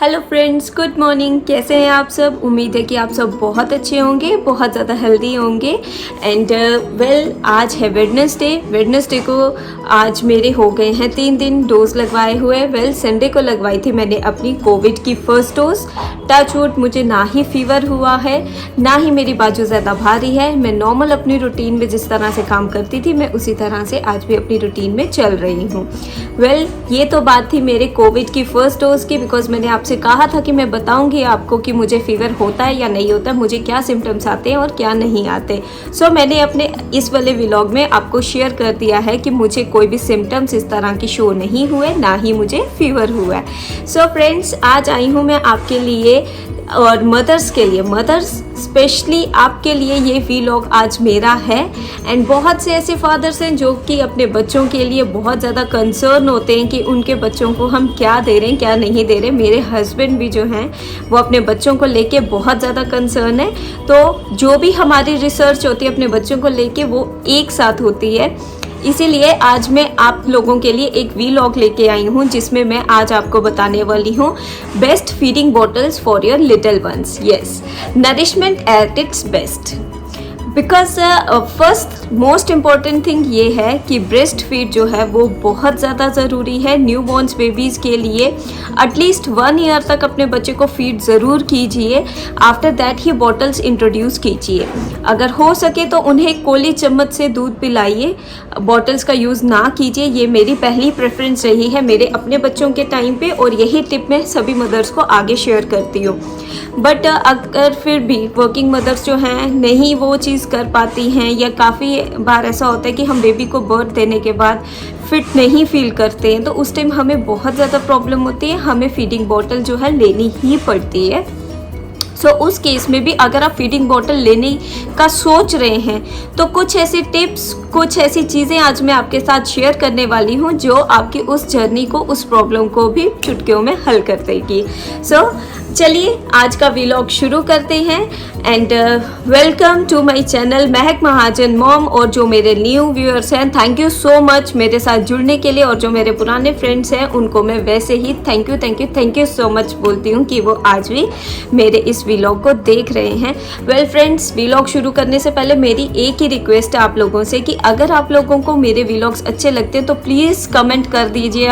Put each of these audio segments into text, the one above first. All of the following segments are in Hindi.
Hello friends, good morning. कैसे हैं आप सब? उम्मीद है कि आप सब बहुत अच्छे होंगे, बहुत ज़्यादा हेल्दी होंगे। एंड आज है वेडनेसडे को आज मेरे हो गए हैं 3 दिन डोज लगवाए हुए। संडे को लगवाई थी मैंने अपनी कोविड की फर्स्ट डोज। टच वुड, मुझे ना ही फीवर हुआ है, ना ही मेरी बाजू ज़्यादा भारी है। मैं नॉर्मल अपनी रूटीन में जिस तरह से काम करती थी, मैं उसी तरह से आज भी अपनी रूटीन में चल रही हूँ। ये तो बात थी मेरे कोविड की फर्स्ट डोज की, बिकॉज मैंने आपसे कहा था कि मैं बताऊंगी आपको कि मुझे फीवर होता है या नहीं होता, मुझे क्या सिम्टम्स आते हैं और क्या नहीं आते। मैंने अपने इस वाले व्लॉग में आपको शेयर कर दिया है कि मुझे कोई भी सिम्टम्स इस तरह की शो नहीं हुए, ना ही मुझे फीवर हुआ है। फ्रेंड्स, आज आई हूँ मैं आपके लिए और मदर्स के लिए, मदर्स स्पेशली आपके लिए ये व्लॉग आज मेरा है। एंड बहुत से ऐसे फादर्स हैं जो कि अपने बच्चों के लिए बहुत ज़्यादा कंसर्न होते हैं कि उनके बच्चों को हम क्या दे रहे हैं, क्या नहीं दे रहे। मेरे हस्बैंड भी जो हैं वो अपने बच्चों को लेके बहुत ज़्यादा कंसर्न है। तो जो भी हमारी रिसर्च होती है अपने बच्चों को लेके, वो एक साथ होती है। इसीलिए आज मैं आप लोगों के लिए एक व्लॉग लेके आई हूँ, जिसमें मैं आज आपको बताने वाली हूँ best feeding bottles for your little ones. Yes, nourishment at its best. Because first most important thing ये है कि ब्रेस्ट फीड जो है वो बहुत ज़्यादा ज़रूरी है न्यू बॉर्न्स बेबीज़ के लिए। एटलीस्ट 1 ईयर तक अपने बच्चे को फीड ज़रूर कीजिए। After that he bottles introduce कीजिए। अगर हो सके तो उन्हें कोली चम्मच से दूध पिलाइए, बॉटल्स का यूज़ ना कीजिए। ये मेरी पहली प्रेफरेंस रही है मेरे अपने बच्चों के टाइम पे, और यही टिप मैं सभी मदर्स को आगे शेयर करती हूँ। बट अगर फिर भी वर्किंग मदर्स जो हैं नहीं वो चीज़ कर पाती हैं, या काफ़ी बार ऐसा होता है कि हम बेबी को बर्थ देने के बाद फिट नहीं फील करते हैं, तो उस टाइम हमें बहुत ज़्यादा प्रॉब्लम होती है, हमें फीडिंग बॉटल जो है लेनी ही पड़ती है। उस केस में भी अगर आप फीडिंग बॉटल लेने का सोच रहे हैं, तो कुछ ऐसी टिप्स, कुछ ऐसी चीज़ें आज मैं आपके साथ शेयर करने वाली हूँ जो आपकी उस जर्नी को, उस प्रॉब्लम को भी चुटकियों में हल कर देगी। चलिए आज का व्लॉग शुरू करते हैं। And welcome to my channel Mehak Mahajan mom. और जो मेरे न्यू व्यूअर्स हैं, थैंक यू सो मच मेरे साथ जुड़ने के लिए। और जो मेरे पुराने फ्रेंड्स हैं उनको मैं वैसे ही थैंक यू सो मच बोलती हूँ कि वो आज भी मेरे इस व्लॉग को देख रहे हैं। फ्रेंड्स, व्लॉग शुरू करने से पहले मेरी एक ही रिक्वेस्ट है आप लोगों से कि अगर आप लोगों को मेरे व्लॉग्स अच्छे लगते हैं तो प्लीज़ कमेंट कर दीजिए।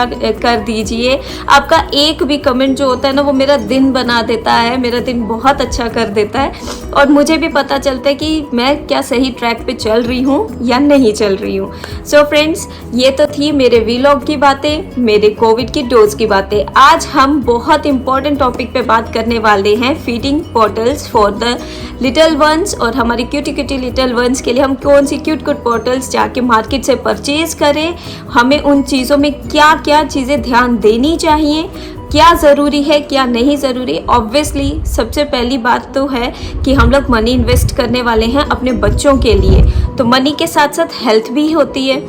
आपका एक भी कमेंट जो होता है ना, वो मेरा दिन बना देता है, मेरा दिन बहुत अच्छा कर देता है, और मुझे भी पता चलता है कि मैं क्या सही ट्रैक पे चल रही हूँ या नहीं चल रही हूँ। फ्रेंड्स, ये तो थी मेरे व्लॉग की बातें, मेरे कोविड की डोज की बातें। आज हम बहुत इंपॉर्टेंट टॉपिक पे बात करने वाले हैं, feeding bottles for the little ones. और हमारी क्यूटी लिटिल वंस के लिए हम कौन सी क्यूट बॉटल्स जाके मार्केट से परचेज करें, हमें उन चीज़ों में क्या क्या चीज़ें ध्यान देनी चाहिए, क्या ज़रूरी है, क्या नहीं ज़रूरी। ऑब्वियसली सबसे पहली बात तो है कि हम लोग मनी इन्वेस्ट करने वाले हैं अपने बच्चों के लिए, तो मनी के साथ साथ हेल्थ भी होती है।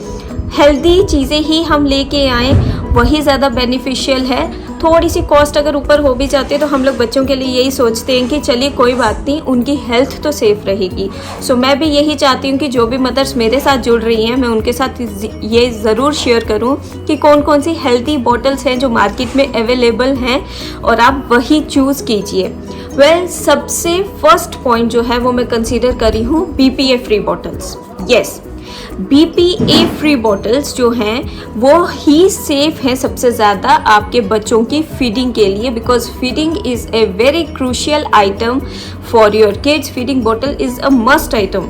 हेल्दी चीज़ें ही हम लेके आएँ, वही ज़्यादा बेनिफिशियल है। थोड़ी सी कॉस्ट अगर ऊपर हो भी जाती है तो हम लोग बच्चों के लिए यही सोचते हैं कि चलिए कोई बात नहीं, उनकी हेल्थ तो सेफ रहेगी। मैं भी यही चाहती हूँ कि जो भी मदर्स मेरे साथ जुड़ रही हैं, मैं उनके साथ ये ज़रूर शेयर करूँ कि कौन कौन सी हेल्दी बॉटल्स हैं जो मार्केट में अवेलेबल हैं, और आप वही चूज़ कीजिए। सबसे फर्स्ट पॉइंट जो है वो मैं कंसिडर करी हूँ BPA free bottles. Yes, BPA free bottles जो हैं वो ही सेफ हैं सबसे ज़्यादा आपके बच्चों की फीडिंग के लिए, because feeding is a very crucial item for your kids. Feeding bottle is a must item.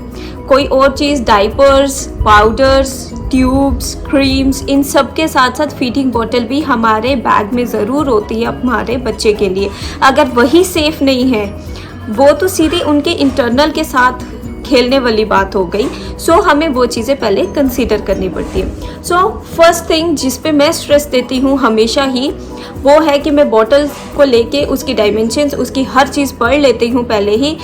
कोई और चीज़, डाइपर्स, पाउडर्स, ट्यूब्स, क्रीम्स, इन सब के साथ साथ फीडिंग बॉटल भी हमारे बैग में ज़रूर होती है हमारे बच्चे के लिए। अगर वही सेफ नहीं है, वो तो सीधे उनके इंटरनल के साथ खेलने वाली बात हो गई। हमें वो चीज़ें पहले कंसीडर करनी पड़ती है। फर्स्ट थिंग जिस पे मैं स्ट्रेस देती हूँ हमेशा ही, वो है कि मैं बॉटल को लेके उसकी डायमेंशंस, उसकी हर चीज़ पढ़ लेती हूँ पहले ही,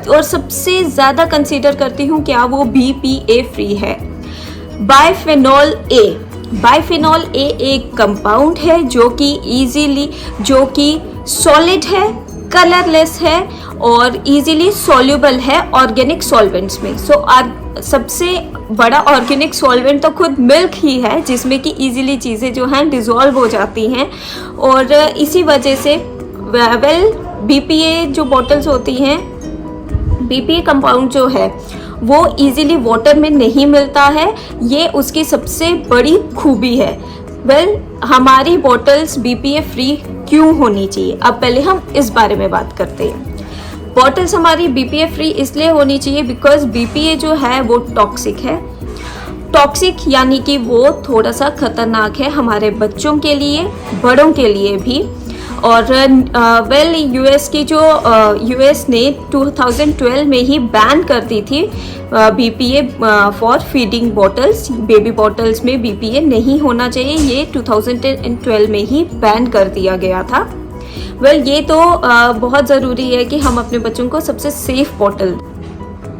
और सबसे ज़्यादा कंसीडर करती हूँ क्या वो BPA फ्री है। बाइफेनॉल ए एक कंपाउंड है जो कि सॉलिड है, कलरलेस है और इजीली सॉल्युबल है ऑर्गेनिक सॉल्वेंट्स में। सबसे बड़ा ऑर्गेनिक सॉल्वेंट तो खुद मिल्क ही है, जिसमें कि इजीली चीज़ें जो हैं डिज़ोल्व हो जाती हैं, और इसी वजह से वेल BPA जो बॉटल्स होती हैं, BPA कंपाउंड जो है वो इजीली वाटर में नहीं मिलता है, ये उसकी सबसे बड़ी खूबी है। वेल हमारी बॉटल्स BPA फ्री क्यों होनी चाहिए, अब पहले हम इस बारे में बात करते हैं। बॉटल्स हमारी BPA फ्री इसलिए होनी चाहिए बिकॉज BPA जो है वो टॉक्सिक है। टॉक्सिक यानी कि वो थोड़ा सा खतरनाक है हमारे बच्चों के लिए, बड़ों के लिए भी। और वेल यूएस की जो यूएस ने 2012 में ही बैन कर दी थी BPA for feeding bottles. Baby bottles में BPA नहीं होना चाहिए, ये 2012 में ही बैन कर दिया गया था। वेल ये तो बहुत ज़रूरी है कि हम अपने बच्चों को सबसे सेफ बॉटल।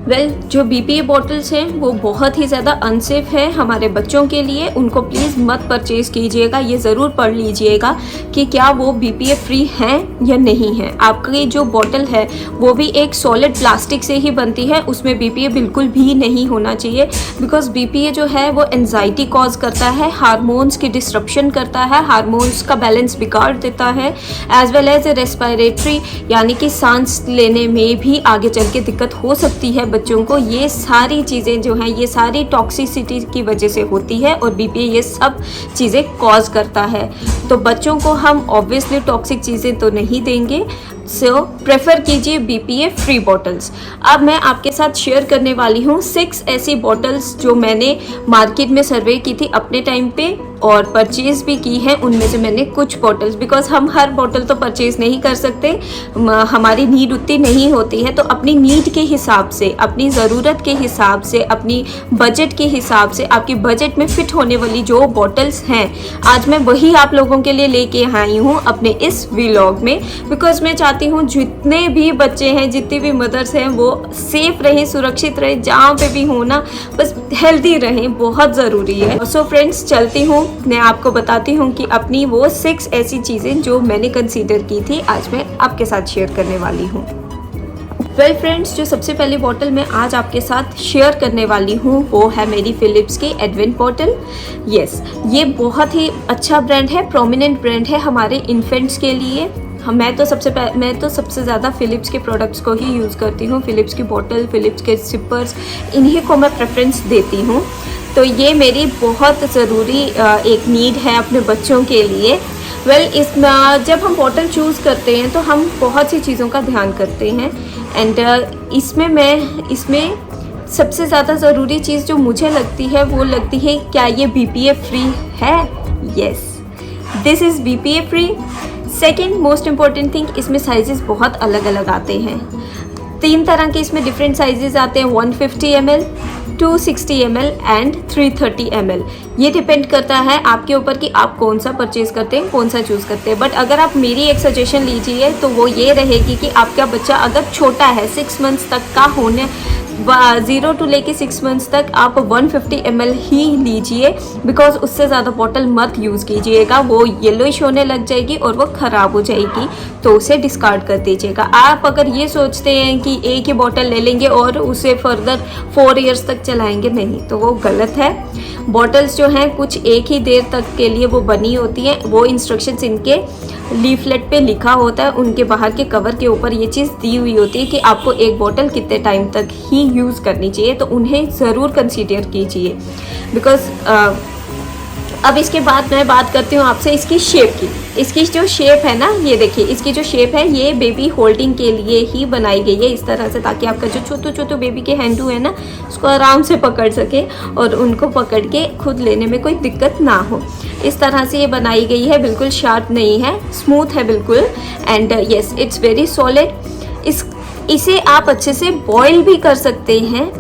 वेल जो BPA बॉटल्स हैं वो बहुत ही ज़्यादा अनसेफ है हमारे बच्चों के लिए, उनको प्लीज़ मत परचेज़ कीजिएगा। ये ज़रूर पढ़ लीजिएगा कि क्या वो BPA फ्री हैं या नहीं है। आपकी जो बॉटल है वो भी एक सॉलिड प्लास्टिक से ही बनती है, उसमें BPA बिल्कुल भी नहीं होना चाहिए बिकॉज BPA जो है वो एंजाइटी कॉज करता है, हार्मोन्स की डिस्ट्रप्शन करता है, हार्मोन्स का बैलेंस बिगाड़ देता है, एज वेल एज रेस्पिरेटरी यानी कि सांस लेने में भी आगे चल के दिक्कत हो सकती है बच्चों को। ये सारी चीज़ें जो हैं ये सारी टॉक्सिसिटी की वजह से होती है और BPA ये सब चीज़ें कॉज करता है। तो बच्चों को हम ऑब्वियसली टॉक्सिक चीज़ें तो नहीं देंगे, सो प्रेफर कीजिए BPA फ्री बॉटल्स। अब मैं आपके साथ शेयर करने वाली हूँ 6 ऐसी बॉटल्स जो मैंने मार्केट में सर्वे की थी अपने टाइम पे और परचेज़ भी की है। उनमें से मैंने कुछ बॉटल्स, बिकॉज हम हर बॉटल तो परचेज़ नहीं कर सकते, हमारी नीड उतनी नहीं होती है, तो अपनी नीड के हिसाब से, अपनी ज़रूरत के हिसाब से, अपनी बजट के हिसाब से, आपकी बजट में फिट होने वाली जो बॉटल्स हैं आज मैं वही आप लोगों के लिए लेके आई हूँ अपने इस व्लॉग में। बिकॉज मैं चाहती हूँ जितने भी बच्चे हैं, जितनी भी मदर्स हैं वो सेफ रहें, सुरक्षित रहें, जहाँ पे भी हो ना, बस हेल्दी रहें, बहुत ज़रूरी है। सो फ्रेंड्स चलती हूँ, मैं आपको बताती हूँ कि अपनी वो 6 ऐसी चीज़ें जो मैंने कंसीडर की थी आज मैं आपके साथ शेयर करने वाली हूँ। वेल फ्रेंड्स, जो सबसे पहली बॉटल मैं आज आपके साथ शेयर करने वाली हूँ वो है मेरी फिलिप्स की एडवेंट बॉटल। यस, ये बहुत ही अच्छा ब्रांड है, प्रोमिनेंट ब्रांड है हमारे इन्फेंट्स के लिए। मैं तो सबसे ज़्यादा फ़िलिप्स के प्रोडक्ट्स को ही यूज़ करती हूँ। फ़िलिप्स की बॉटल, फ़िलिप्स के सिपर्स, इन्हीं को मैं प्रेफरेंस देती हूँ। तो ये मेरी बहुत ज़रूरी एक नीड है अपने बच्चों के लिए। वेल जब हम बॉटल चूज़ करते हैं तो हम बहुत सी चीज़ों का ध्यान करते हैं एंड इसमें सबसे ज़्यादा ज़रूरी चीज़ जो मुझे लगती है वो लगती है क्या ये BPA फ्री है। Yes, this is BPA free. Second most important thing, इसमें साइजेस बहुत अलग अलग आते हैं। 3 तरह के इसमें डिफरेंट साइजेस आते हैं, 150 ml, 260 ml एंड 330 ml। ये डिपेंड करता है आपके ऊपर कि आप कौन सा परचेज़ करते हैं, कौन सा चूज़ करते हैं। बट अगर आप मेरी एक सजेशन लीजिए तो वो ये रहेगी कि आपका बच्चा अगर छोटा है, 6 मंथ्स तक का होने, 0 to लेके 6 मंथ्स तक आप 150 ml ही लीजिए, बिकॉज उससे ज़्यादा बॉटल मत यूज़ कीजिएगा, वो येलोइश होने लग जाएगी और वो ख़राब हो जाएगी, तो उसे डिस्कार्ड कर दीजिएगा। आप अगर ये सोचते हैं कि एक ही बॉटल ले लेंगे और उसे फर्दर 4 इयर्स तक चलाएंगे, नहीं, तो वो गलत है। बॉटल्स जो हैं कुछ एक ही देर तक के लिए वो बनी होती हैं, वो इंस्ट्रक्शंस इनके लीफलेट पे लिखा होता है, उनके बाहर के कवर के ऊपर ये चीज़ दी हुई होती है कि आपको एक बॉटल कितने टाइम तक ही यूज़ करनी चाहिए, तो उन्हें ज़रूर कंसीडर कीजिए। बिकॉज अब इसके बाद मैं बात करती हूँ आपसे इसकी शेप की। इसकी जो शेप है ना, ये देखिए, इसकी जो शेप है ये बेबी होल्डिंग के लिए ही बनाई गई है इस तरह से, ताकि आपका जो छोटू बेबी के हैंडू है ना उसको आराम से पकड़ सके और उनको पकड़ के खुद लेने में कोई दिक्कत ना हो। इस तरह से ये बनाई गई है, बिल्कुल शार्प नहीं है, स्मूथ है बिल्कुल, and yes it's very solid. इसे आप अच्छे से बॉईल भी कर सकते हैं,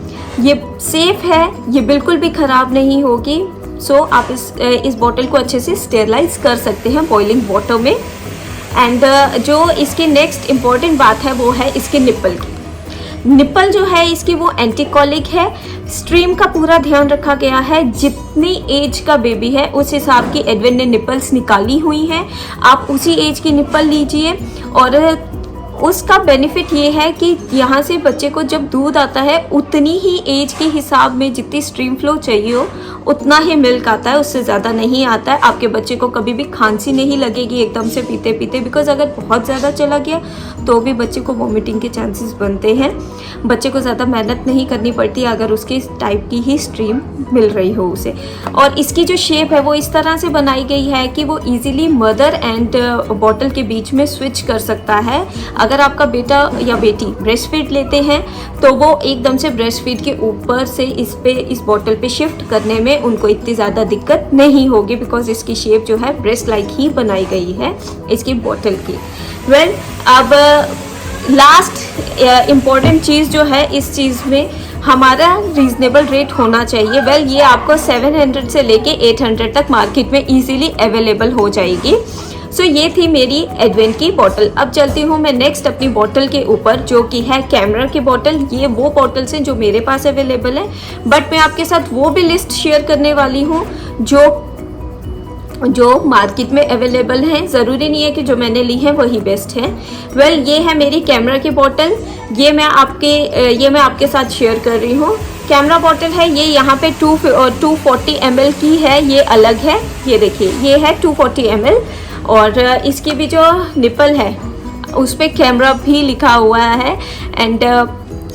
ये सेफ है, ये बिल्कुल भी ख़राब नहीं होगी। सो आप इस बॉटल को अच्छे से स्टेरलाइज कर सकते हैं बॉइलिंग वाटर में। एंड जो इसकी नेक्स्ट इम्पॉर्टेंट बात है वो है इसके निप्पल की। निप्पल जो है इसकी वो एंटीकॉलिक है, स्ट्रीम का पूरा ध्यान रखा गया है, जितनी एज का बेबी है उस हिसाब की एडवेंट ने निप्पल्स निकाली हुई हैं, आप उसी एज की निप्पल लीजिए। और उसका बेनिफिट ये है कि यहाँ से बच्चे को जब दूध आता है उतनी ही एज के हिसाब में जितनी स्ट्रीम फ्लो चाहिए हो उतना ही मिल्क आता है, उससे ज़्यादा नहीं आता है। आपके बच्चे को कभी भी खांसी नहीं लगेगी एकदम से पीते पीते, बिकॉज अगर बहुत ज़्यादा चला गया तो भी बच्चे को वॉमिटिंग के चांसेस बनते हैं। बच्चे को ज़्यादा मेहनत नहीं करनी पड़ती अगर उसके टाइप की ही स्ट्रीम मिल रही हो उसे। और इसकी जो शेप है वो इस तरह से बनाई गई है कि वो ईजिली मदर एंड बॉटल के बीच में स्विच कर सकता है। अगर आपका बेटा या बेटी ब्रेस्ट फीड लेते हैं तो वो एकदम से ब्रेस्ट फीड के ऊपर से इस बॉटल पे शिफ्ट करने में उनको इतनी ज़्यादा दिक्कत नहीं होगी, बिकॉज इसकी शेप जो है ब्रेस्ट लाइक ही बनाई गई है इसकी बॉटल की। वेल, अब लास्ट इम्पॉर्टेंट चीज़ जो है इस चीज़ में हमारा रीज़नेबल रेट होना चाहिए। वेल, ये आपको 700 से लेके 800 तक मार्केट में इजीली अवेलेबल हो जाएगी। सो ये थी मेरी एडवेंट की बॉटल। अब चलती हूँ मैं नेक्स्ट अपनी बॉटल के ऊपर, जो कि है कैमरा की बॉटल। ये वो बॉटल्स हैं जो मेरे पास अवेलेबल है, बट मैं आपके साथ वो भी लिस्ट शेयर करने वाली हूँ जो मार्केट में अवेलेबल हैं। ज़रूरी नहीं है कि जो मैंने ली है वही बेस्ट है। वेल, ये है मेरी कैमरा की बॉटल। ये मैं आपके साथ शेयर कर रही हूँ। कैमरा बॉटल है ये, यहाँ पे 240 ml की है, ये अलग है। ये देखिए, ये है 240 ml और इसकी भी जो निपल है उस पर कैमरा भी लिखा हुआ है। एंड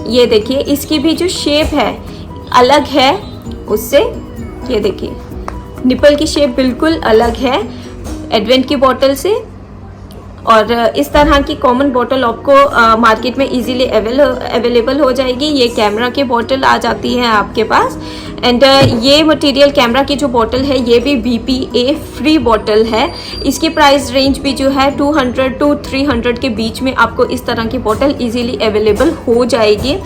ये देखिए, इसकी भी जो शेप है अलग है उससे। ये देखिए, निपल की शेप बिल्कुल अलग है एडवेंट की बॉटल से। और इस तरह की कॉमन बॉटल आपको मार्केट में इजीली अवेलेबल हो जाएगी। ये कैमरा की बॉटल आ जाती है आपके पास। एंड ये मटेरियल कैमरा की जो बॉटल है ये भी BPA फ्री बॉटल है। इसकी प्राइस रेंज भी जो है 200 to 300 के बीच में आपको इस तरह की बॉटल इजीली अवेलेबल हो जाएगी।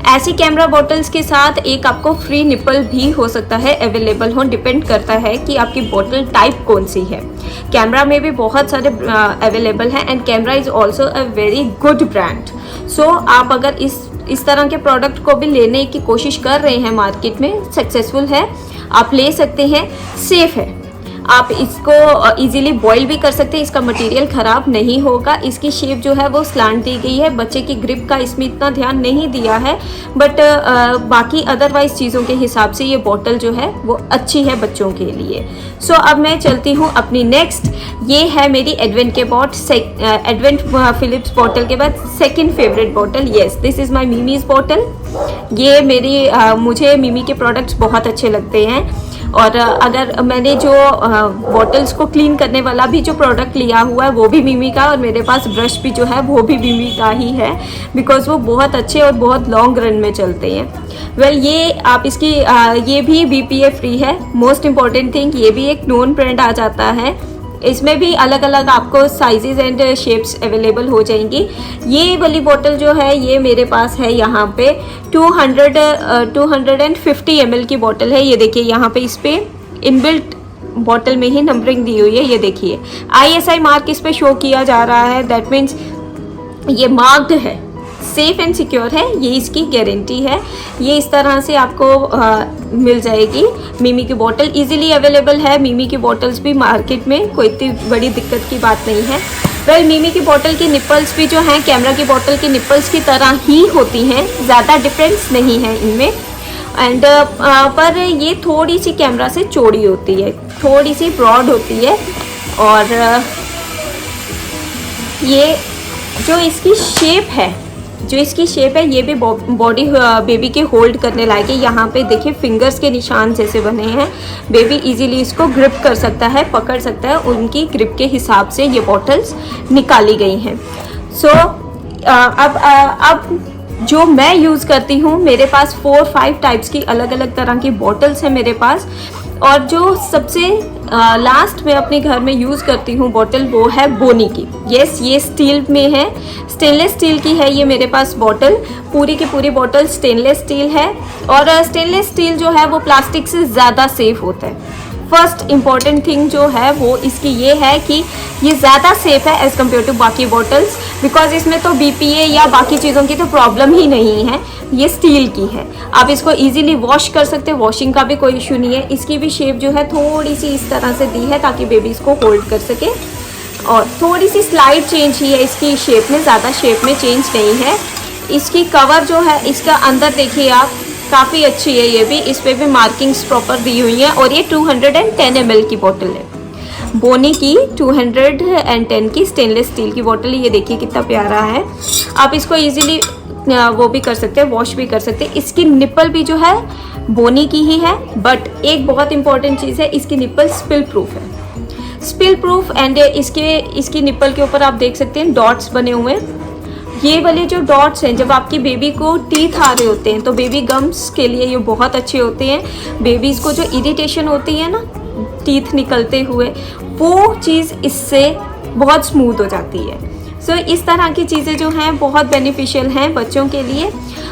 ऐसी कैमरा बॉटल्स के साथ एक आपको फ्री निपल भी हो सकता है अवेलेबल हो, डिपेंड करता है कि आपकी बॉटल टाइप कौन सी है। कैमरा में भी बहुत सारे अवेलेबल हैं and camera is also a very good brand. So आप अगर इस तरह के प्रोडक्ट को भी लेने की कोशिश कर रहे हैं, मार्केट में सक्सेसफुल है, आप ले सकते हैं, सेफ है। आप इसको इजीली बॉईल भी कर सकते हैं, इसका मटेरियल ख़राब नहीं होगा। इसकी शेप जो है वो स्लांट दी गई है, बच्चे की ग्रिप का इसमें इतना ध्यान नहीं दिया है, बट बाकी अदरवाइज चीज़ों के हिसाब से ये बॉटल जो है वो अच्छी है बच्चों के लिए। सो अब मैं चलती हूँ अपनी नेक्स्ट। ये है मेरी एडवेंट के एडवेंट फिलिप्स बॉटल के बाद second favourite bottle. Yes, this is my Mimi's bottle. ये मुझे मिमी के प्रोडक्ट्स बहुत अच्छे लगते हैं। और अगर मैंने जो बॉटल्स को क्लीन करने वाला भी जो प्रोडक्ट लिया हुआ है वो भी मिमी का, और मेरे पास ब्रश भी जो है वो भी मिमी का ही है, बिकॉज वो बहुत अच्छे और बहुत लॉन्ग रन में चलते हैं। वेल, ये आप इसकी ये भी BPA फ्री है। मोस्ट इम्पॉर्टेंट थिंग, ये भी एक नोन ब्रांड आ जाता है। इसमें भी अलग अलग आपको साइजेस एंड शेप्स अवेलेबल हो जाएंगी। ये वाली बोतल जो है ये मेरे पास है यहाँ पे 250 ml की बोतल है। ये देखिए, यहाँ पे इस पे इनबिल्ट बॉटल में ही नंबरिंग दी हुई है। ये देखिए, ISI मार्क इस पे शो किया जा रहा है, दैट मीन्स ये मार्क्ड है, सेफ एंड सिक्योर है, ये इसकी गारंटी है। ये इस तरह से आपको मिल जाएगी। मिमी की बोतल इजीली अवेलेबल है। मिमी की बोतल्स भी मार्केट में कोई इतनी बड़ी दिक्कत की बात नहीं है। वेल, मिमी की बोतल की निपल्स भी जो हैं कैमरा की बोतल की निपल्स की तरह ही होती हैं, ज़्यादा डिफरेंस नहीं है इनमें। एंड पर ये थोड़ी सी कैमरा से चौड़ी होती है, थोड़ी सी ब्रॉड होती है। और ये जो इसकी शेप है ये भी बॉडी बेबी के होल्ड करने लायक है। यहाँ पे देखिए फिंगर्स के निशान जैसे बने हैं। बेबी इजीली इसको ग्रिप कर सकता है, पकड़ सकता है। उनकी ग्रिप के हिसाब से ये बॉटल्स निकाली गई हैं। सो अब जो मैं यूज़ करती हूँ, मेरे पास 4-5 टाइप्स की अलग अलग तरह की बॉटल्स हैं मेरे पास। और जो सबसे लास्ट में अपने घर में यूज़ करती हूँ बॉटल, वो है बोनी की। यस, ये स्टील में है, स्टेनलेस स्टील की है ये मेरे पास बॉटल। पूरी की पूरी बॉटल स्टेनलेस स्टील है। और स्टेनलेस स्टील जो है वो प्लास्टिक से ज़्यादा सेफ होता है। फर्स्ट इम्पॉर्टेंट थिंग जो है वो इसकी ये है कि ये ज़्यादा सेफ है एज़ कम्पेयर टू बाकी बॉटल्स, बिकॉज इसमें तो BPA या बाकी चीज़ों की तो प्रॉब्लम ही नहीं है। ये स्टील की है, आप इसको इजीली वॉश कर सकते हैं, वॉशिंग का भी कोई इशू नहीं है। इसकी भी शेप जो है थोड़ी सी इस तरह से दी है ताकि बेबी इसको होल्ड कर सके। और थोड़ी सी स्लाइड चेंज ही है इसकी शेप में, ज़्यादा शेप में चेंज नहीं है। इसकी कवर जो है इसका अंदर देखिए आप, काफ़ी अच्छी है ये भी, इस पर भी मार्किंग्स प्रॉपर दी हुई हैं। और ये 210 ml की बोतल है, बोनी की 210 की स्टेनलेस स्टील की बोतल है। ये देखिए कितना प्यारा है। आप इसको इजीली वो भी कर सकते हैं, वॉश भी कर सकते हैं। इसकी निप्पल भी जो है बोनी की ही है, बट एक बहुत इंपॉर्टेंट चीज़ है, इसकी निप्पल स्पिल प्रूफ है, स्पिल प्रूफ। एंड इसकी निप्पल के ऊपर आप देख सकते हैं डॉट्स बने हुए हैं। ये वाले जो डॉट्स हैं, जब आपकी बेबी को टीथ आ रहे होते हैं तो बेबी गम्स के लिए ये बहुत अच्छे होते हैं। बेबीज़ को जो इरिटेशन होती है ना टीथ निकलते हुए, वो चीज़ इससे बहुत स्मूथ हो जाती है। सो इस तरह की चीज़ें जो हैं बहुत बेनिफिशियल हैं बच्चों के लिए।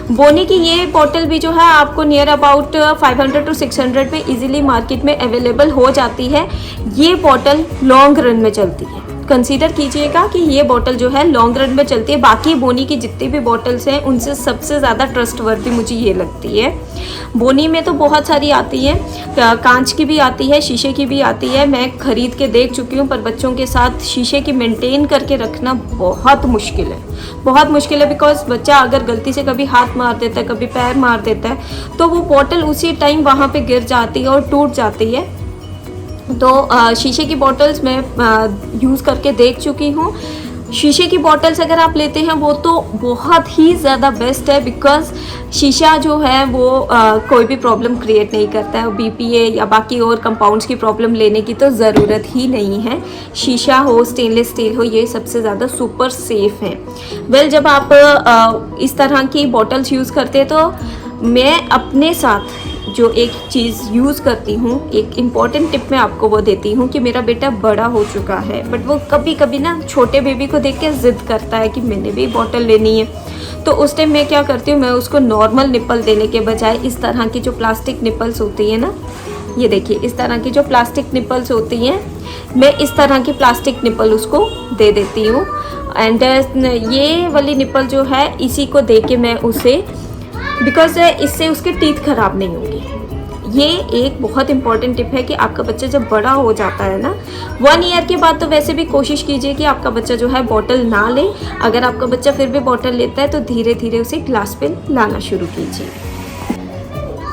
बोनी की ये बॉटल भी जो है आपको नियर अबाउट 500 to 600 में इजीली मार्केट में अवेलेबल हो जाती है। ये बॉटल लॉन्ग रन में चलती है, कंसीडर कीजिएगा कि ये बॉटल जो है लॉन्ग रन में चलती है। बाकी बोनी की जितनी भी बॉटल्स हैं उनसे सबसे ज़्यादा ट्रस्टवर्दी मुझे ये लगती है। बोनी में तो बहुत सारी आती हैं, कांच की भी आती है, शीशे की भी आती है, मैं ख़रीद के देख चुकी हूँ। पर बच्चों के साथ शीशे की मेंटेन करके रखना बहुत मुश्किल है, बहुत मुश्किल है। बिकॉज बच्चा अगर गलती से कभी हाथ मार देता है, कभी पैर मार देता है, तो वो बॉटल उसी टाइम वहाँ पे गिर जाती है और टूट जाती है। तो शीशे की बॉटल्स मैं यूज़ करके देख चुकी हूँ। शीशे की बॉटल्स अगर आप लेते हैं वो तो बहुत ही ज़्यादा बेस्ट है, बिकॉज़ शीशा जो है वो कोई भी प्रॉब्लम क्रिएट नहीं करता है। BPA या बाकी और कंपाउंड्स की प्रॉब्लम लेने की तो ज़रूरत ही नहीं है। शीशा हो, स्टेनलेस स्टील हो, ये सबसे ज़्यादा सुपर सेफ़ है। वेल, जब आप इस तरह की बॉटल्स यूज़ करते हैं तो मैं अपने साथ जो एक चीज़ यूज़ करती हूँ, एक इम्पॉर्टेंट टिप मैं आपको वो देती हूँ कि मेरा बेटा बड़ा हो चुका है, बट वो कभी कभी ना छोटे बेबी को देख के ज़िद करता है कि मैंने भी बॉटल लेनी है। तो उस टाइम मैं क्या करती हूँ, मैं उसको नॉर्मल निप्पल देने के बजाय इस तरह की जो प्लास्टिक निप्पल्स होती है ना, ये देखिए इस तरह की जो प्लास्टिक निप्पल्स होती हैं, मैं इस तरह की प्लास्टिक निप्पल उसको दे देती हूँ। एंड ये वाली निप्पल जो है इसी को दे के मैं उसे, बिकॉज इससे उसके टीथ खराब नहीं होंगे। ये एक बहुत इंपॉर्टेंट टिप है कि आपका बच्चा जब बड़ा हो जाता है ना, 1 ईयर के बाद, तो वैसे भी कोशिश कीजिए कि आपका बच्चा जो है बॉटल ना ले। अगर आपका बच्चा फिर भी बॉटल लेता है तो धीरे धीरे उसे ग्लास पे लाना शुरू कीजिए।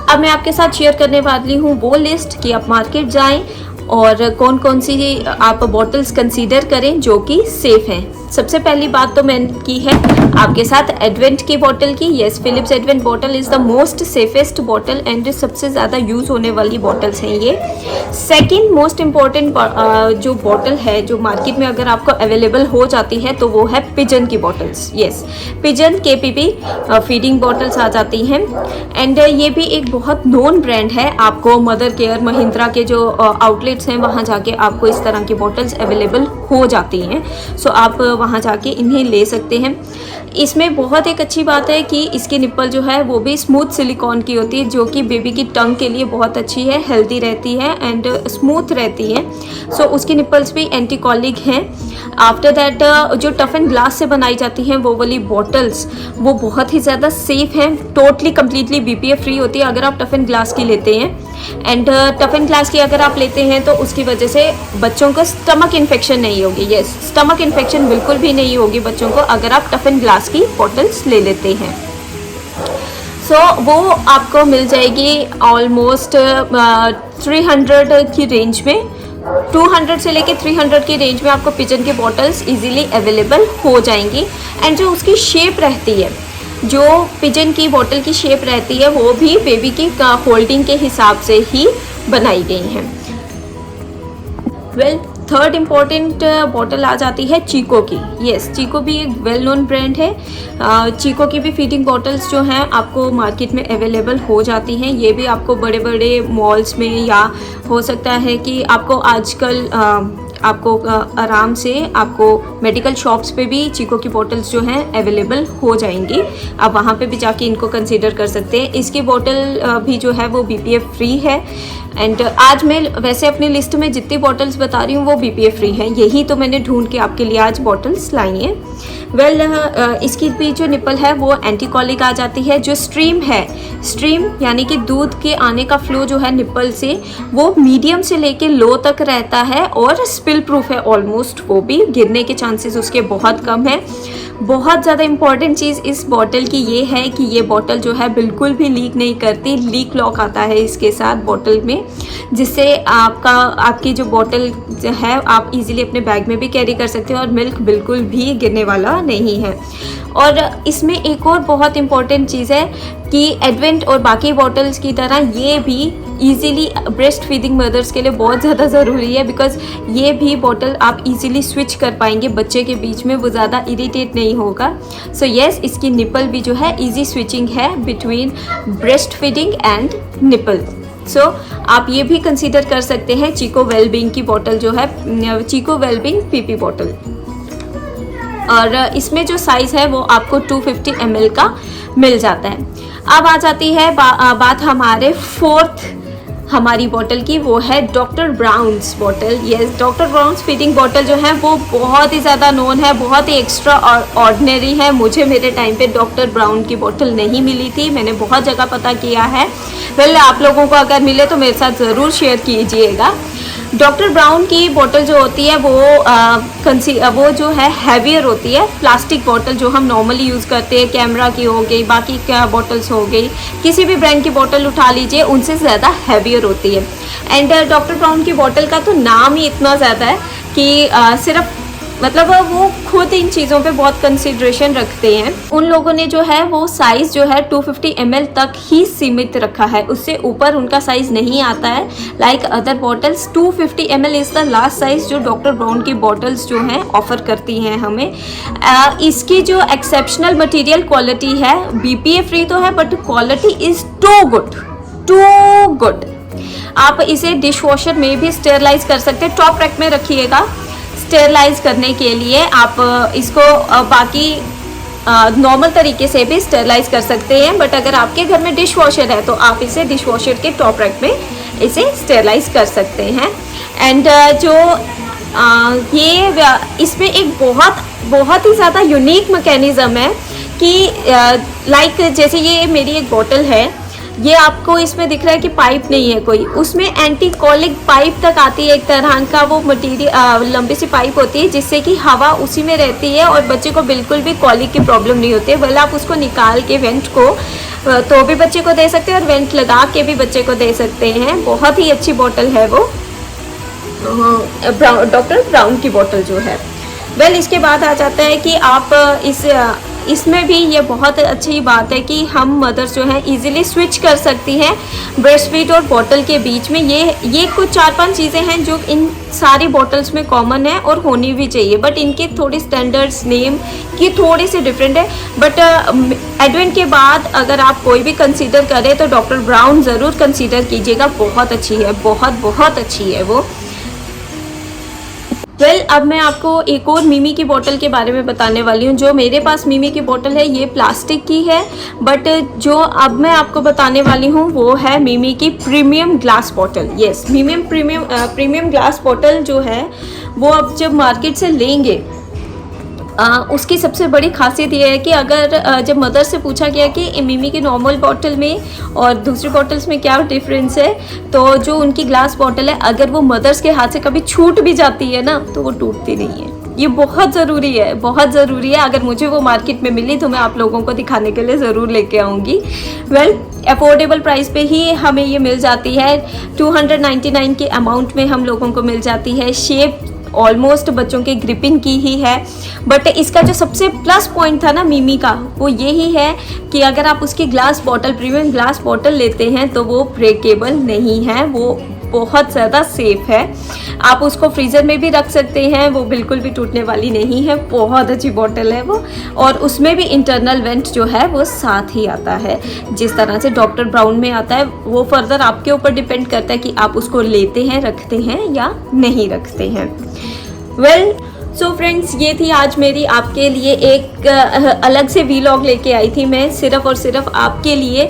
अब मैं आपके साथ शेयर करने वाली हूँ वो लिस्ट कि आप मार्केट जाएं और कौन कौन सी आप बॉटल्स कंसीडर करें जो कि सेफ़ हैं। सबसे पहली बात तो मैंने की है आपके साथ एडवेंट की बॉटल की। Yes, Philips Avent bottle is the most safest bottle and सबसे ज़्यादा यूज़ होने वाली बॉटल्स हैं ये। सेकंड मोस्ट इम्पॉर्टेंट जो बॉटल है जो मार्केट में अगर आपको अवेलेबल हो जाती है तो वो है पिजन की bottles. Yes, Pigeon KPP feeding bottles आ जाती हैं। एंड ये भी एक बहुत नोन ब्रांड है। आपको मदर केयर, महिंद्रा के जो आउटलेट्स हैं वहाँ जाके आपको इस तरह की बॉटल्स अवेलेबल हो जाती हैं। सो आप वहाँ जाके इन्हें ले सकते हैं। इसमें बहुत एक अच्छी बात है कि इसकी निप्पल जो है वो भी स्मूथ सिलिकॉन की होती है, जो कि बेबी की टंग के लिए बहुत अच्छी है, हेल्दी रहती है एंड स्मूथ रहती है। सो उसकी निप्पल्स भी एंटी कॉलिक हैं। आफ्टर दैट जो टफ एंड ग्लास से बनाई जाती हैं वो वाली बॉटल्स वो बहुत ही ज़्यादा सेफ़ हैं, टोटली कम्प्लीटली BPA फ्री होती है अगर आप टफ एंड ग्लास की लेते हैं। एंड टफ एंड ग्लास की अगर आप लेते हैं तो उसकी वजह से बच्चों को स्टमक इन्फेक्शन नहीं होगी। येस, स्टमक इन्फेक्शन बिल्कुल भी नहीं होगी बच्चों को अगर आप टफ एंड ग्लास की बॉटल्स ले लेते हैं। सो वो आपको मिल जाएगी ऑलमोस्ट 300 की रेंज में, 200 से लेके 300 की रेंज में आपको पिजन की बॉटल्स इजीली अवेलेबल हो जाएंगी। एंड जो उसकी शेप रहती है, जो पिजन की बॉटल की शेप रहती है वो भी बेबी की होल्डिंग के हिसाब से ही बनाई गई हैं। वेल, थर्ड इम्पॉर्टेंट बॉटल आ जाती है चीको की। येस, चीको भी एक वेल नोन ब्रांड है। चीको की भी फीडिंग बॉटल्स जो हैं आपको मार्केट में अवेलेबल हो जाती हैं। ये भी आपको बड़े बड़े मॉल्स में या हो सकता है कि आपको आजकल आपको आराम से आपको मेडिकल शॉप्स पे भी चीको की बॉटल्स जो हैं अवेलेबल हो जाएंगी। आप वहाँ पे भी जाके इनको कंसीडर कर सकते हैं। इसकी बॉटल भी जो है वो BPA फ्री है। एंड आज मैं वैसे अपनी लिस्ट में जितनी बॉटल्स बता रही हूँ वो BPA फ्री हैं, यही तो मैंने ढूंढ के आपके लिए आज बॉटल्स लाई हैं। वेल इसकी भी जो निपल है वो एंटीकॉलिक आ जाती है। जो स्ट्रीम है, स्ट्रीम यानी कि दूध के आने का फ्लो जो है निपल से वो मीडियम से लेके लो तक रहता है और स्पिल प्रूफ है ऑलमोस्ट, वो भी गिरने के चांसेस उसके बहुत कम है। बहुत ज़्यादा इंपॉर्टेंट चीज़ इस बॉटल की ये है कि ये बॉटल जो है बिल्कुल भी लीक नहीं करती। लीक लॉक आता है इसके साथ बॉटल में, जिससे आपकी जो बॉटल है आप इजीली अपने बैग में भी कैरी कर सकते हो और मिल्क बिल्कुल भी गिरने वाला नहीं है। और इसमें एक और बहुत इंपॉर्टेंट चीज़ है कि एडवेंट और बाकी बॉटल्स की तरह ये भी इजीली ब्रेस्ट फीडिंग मदर्स के लिए बहुत ज़्यादा ज़रूरी है, बिकॉज ये भी बॉटल आप इजीली स्विच कर पाएंगे बच्चे के बीच में, वो ज़्यादा इरिटेट नहीं होगा। सो येस, इसकी निपल भी जो है इजी स्विचिंग है between breastfeeding and nipple. So आप ये भी कंसीडर कर सकते हैं चीको वेलबींग की बॉटल जो है, चीको वेलबींग पीपी बॉटल। और इसमें जो साइज़ है वो आपको 250 ml का मिल जाता है। अब आ जाती है बात हमारे फोर्थ हमारी बॉटल की, वो है doctor Brown's bottle. Yes, doctor Brown's feeding bottle जो है वो बहुत ही ज़्यादा नोन है, बहुत ही एक्स्ट्रा ऑर्डिनरी है। मुझे मेरे टाइम पे डॉक्टर ब्राउन की बॉटल नहीं मिली थी, मैंने बहुत जगह पता किया है। वेल, आप लोगों को अगर मिले तो मेरे साथ ज़रूर शेयर कीजिएगा। डॉक्टर ब्राउन की बॉटल जो होती है वो जो है हैवियर होती है। प्लास्टिक बॉटल जो हम नॉर्मली यूज़ करते हैं, कैमरा की हो गई, बाकी क्या बॉटल्स हो गई, किसी भी ब्रांड की बॉटल उठा लीजिए, उनसे ज़्यादा हैवियर होती है। एंड डॉक्टर ब्राउन की बॉटल का तो नाम ही इतना ज़्यादा है कि सिर्फ मतलब वो खुद इन चीज़ों पे बहुत कंसिडरेशन रखते हैं। उन लोगों ने जो है वो साइज़ जो है 250 ml तक ही सीमित रखा है, उससे ऊपर उनका साइज़ नहीं आता है। Like other bottles 250 ml is the last size जो डॉक्टर ब्राउन की बॉटल्स जो हैं ऑफ़र करती हैं हमें। इसकी जो एक्सेप्शनल मटेरियल क्वालिटी है, BPA फ्री तो है but quality is too good. आप इसे डिश वॉशर में भी स्टेरलाइज कर सकते हैं, टॉप रैक में रखिएगा स्टेरलाइज करने के लिए। आप इसको बाकी नॉर्मल तरीके से भी स्टेरलाइज कर सकते हैं, बट अगर आपके घर में डिश वॉशर है तो आप इसे डिश वॉशर के टॉप रैक में इसे स्टेरलाइज कर सकते हैं। एंड ये इसमें एक बहुत ही ज़्यादा यूनिक मैकेनिज़्म है कि लाइक जैसे ये मेरी एक बॉटल है, ये आपको इसमें दिख रहा है कि पाइप नहीं है कोई, उसमें एंटीकॉलिक पाइप तक आती है, एक तरह का वो मटेरियल लंबी सी पाइप होती है जिससे कि हवा उसी में रहती है और बच्चे को बिल्कुल भी कॉलिक की प्रॉब्लम नहीं होती है। भले आप उसको निकाल के वेंट को तो भी बच्चे को दे सकते हैं और वेंट लगा के भी बच्चे को दे सकते हैं। बहुत ही अच्छी बॉटल है वो डॉक्टर ब्राउन की बॉटल जो है। वेल, इसके बाद आ जाता है कि आप इसमें भी ये बहुत अच्छी बात है कि हम मदर्स जो है इजीली स्विच कर सकती हैं ब्रेस्ट फीड और बॉटल के बीच में। ये कुछ 4-5 चीज़ें हैं जो इन सारी बॉटल्स में कॉमन है और होनी भी चाहिए, बट इनके थोड़े स्टैंडर्ड्स नेम की थोड़े से डिफरेंट है। बट एडवेंट के बाद अगर आप कोई भी कंसीडर करें तो डॉक्टर ब्राउन ज़रूर कंसीडर कीजिएगा, बहुत अच्छी है, बहुत अच्छी है वो। वेल, अब मैं आपको एक और मिमी की बोतल के बारे में बताने वाली हूँ। जो मेरे पास मिमी की बोतल है ये प्लास्टिक की है, बट जो अब मैं आपको बताने वाली हूँ वो है मिमी की प्रीमियम ग्लास बोतल। यस, प्रीमियम ग्लास बोतल जो है वो अब जब मार्केट से लेंगे उसकी सबसे बड़ी खासियत ये है कि अगर जब मदर से पूछा गया कि मिमी की नॉर्मल बॉटल में और दूसरी बॉटल्स में क्या डिफरेंस है, तो जो उनकी ग्लास बॉटल है अगर वो मदर्स के हाथ से कभी छूट भी जाती है ना तो वो टूटती नहीं है। ये बहुत ज़रूरी है, बहुत ज़रूरी है। अगर मुझे वो मार्केट में मिली तो मैं आप लोगों को दिखाने के लिए ज़रूर लेके आऊँगी। वेल, अफोर्डेबल प्राइस पे ही हमें ये मिल जाती है, 299 के अमाउंट में हम लोगों को मिल जाती है। शेप ऑलमोस्ट बच्चों के ग्रिपिंग की ही है, बट इसका जो सबसे प्लस पॉइंट था ना मिमी का वो यही है कि अगर आप उसकी glass bottle premium glass bottle लेते हैं तो वो ब्रेकेबल नहीं है, वो बहुत ज़्यादा सेफ है। आप उसको फ्रीज़र में भी रख सकते हैं, वो बिल्कुल भी टूटने वाली नहीं है। बहुत अच्छी बॉटल है वो, और उसमें भी इंटरनल वेंट जो है वो साथ ही आता है जिस तरह से डॉक्टर ब्राउन में आता है। वो फर्दर आपके ऊपर डिपेंड करता है कि आप उसको लेते हैं, रखते हैं या नहीं रखते हैं। वेल, सो फ्रेंड्स, ये थी आज मेरी आपके लिए एक अलग से वीलॉग लेके आई थी मैं सिर्फ़ और सिर्फ आपके लिए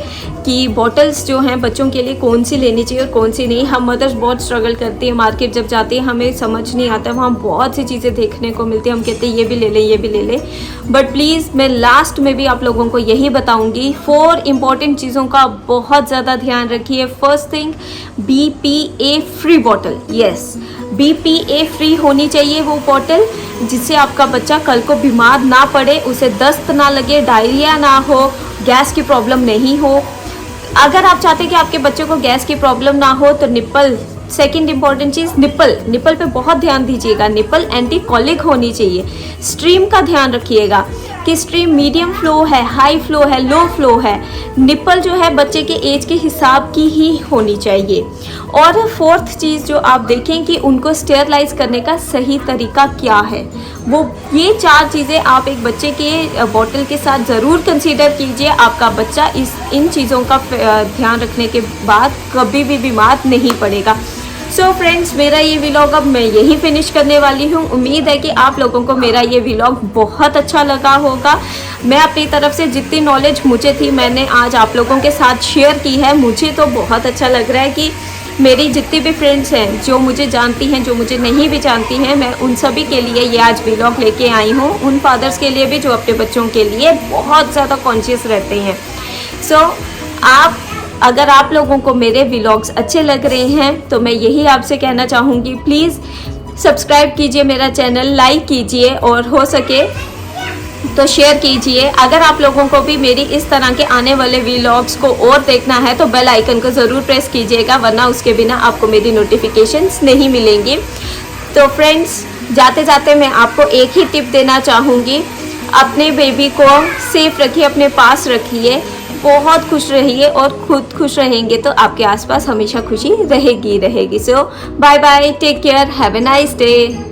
कि बॉटल्स जो हैं बच्चों के लिए कौन सी लेनी चाहिए और कौन सी नहीं। हम मदर्स बहुत स्ट्रगल करती हैं, मार्केट जब जाती है हमें समझ नहीं आता, वहाँ बहुत सी चीज़ें देखने को मिलती है, हम कहते हैं ये भी ले लें ये भी ले लें। बट प्लीज़ मैं लास्ट में भी आप लोगों को यही बताऊँगी, 4 इंपॉर्टेंट चीज़ों का बहुत ज़्यादा ध्यान रखिए। First thing, BPA free bottle. Yes, BPA free होनी चाहिए वो बॉटल, जिससे आपका बच्चा कल को बीमार ना पड़े, उसे दस्त ना लगे, डायरिया ना हो, गैस की प्रॉब्लम नहीं हो। अगर आप चाहते हैं कि आपके बच्चे को गैस की प्रॉब्लम ना हो तो निप्पल, सेकंड इंपॉर्टेंट चीज़ निप्पल पे बहुत ध्यान दीजिएगा। निप्पल एंटी कॉलिक होनी चाहिए। स्ट्रीम का ध्यान रखिएगा कि स्ट्रीम मीडियम फ्लो है, हाई फ्लो है, लो फ्लो है। निप्पल जो है बच्चे के एज के हिसाब की ही होनी चाहिए। और फोर्थ चीज़ जो आप देखें कि उनको स्टेरलाइज करने का सही तरीका क्या है, वो ये 4 चीज़ें आप एक बच्चे के बॉटल के साथ ज़रूर कंसीडर कीजिए। आपका बच्चा इन चीज़ों का ध्यान रखने के बाद कभी भी बीमार नहीं पड़ेगा। सो फ्रेंड्स, मेरा ये व्लॉग अब मैं यही फिनिश करने वाली हूँ। उम्मीद है कि आप लोगों को मेरा ये व्लॉग बहुत अच्छा लगा होगा। मैं अपनी तरफ से जितनी नॉलेज मुझे थी मैंने आज आप लोगों के साथ शेयर की है। मुझे तो बहुत अच्छा लग रहा है कि मेरी जितनी भी फ्रेंड्स हैं जो मुझे जानती हैं, जो मुझे नहीं भी जानती हैं, मैं उन सभी के लिए ये आज व्लॉग लेके आई हूँ। उन फादर्स के लिए भी जो अपने बच्चों के लिए बहुत ज़्यादा कॉन्शियस रहते हैं। सो अगर आप लोगों को मेरे व्लॉग्स अच्छे लग रहे हैं तो मैं यही आपसे कहना चाहूँगी, प्लीज़ सब्सक्राइब कीजिए मेरा चैनल, लाइक कीजिए और हो सके तो शेयर कीजिए। अगर आप लोगों को भी मेरी इस तरह के आने वाले व्लॉग्स को और देखना है तो बेल आइकन को ज़रूर प्रेस कीजिएगा, वरना उसके बिना आपको मेरी नोटिफिकेशंस नहीं मिलेंगी। तो फ्रेंड्स, जाते जाते मैं आपको एक ही टिप देना चाहूँगी, अपने बेबी को सेफ रखिए, अपने पास रखिए, बहुत खुश रहिए और खुद खुश रहेंगे तो आपके आसपास हमेशा खुशी रहेगी। So bye bye, take care, have a nice day.